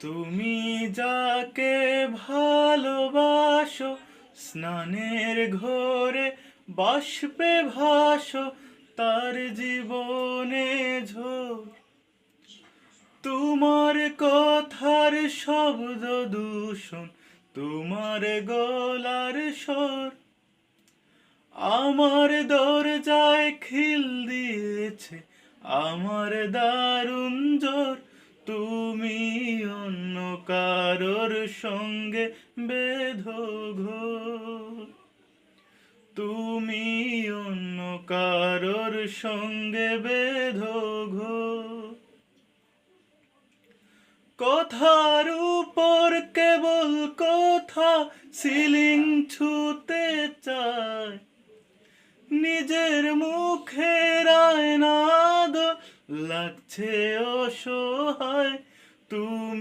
তুমি যাকে ভালোবাসো স্নানের ঘোরে বাষ্পে ভাসো তার জীবনে ঝড়। তোমার কথার শব্দ দূষণ, তোমার গলার স্বর আমার দরজায় খিল দিয়েছে, আমার দারুণ জোর। তুমি অন্য কারোর সঙ্গে বেঁধো ঘোর, তুমি অন্য কারোর সঙ্গে বেঁধো ঘোর। কথার উপর কেবল কথা, সিলিং ছুতে চায়, নিজের মুখের আয়না লাগছে অসহায়। তুমি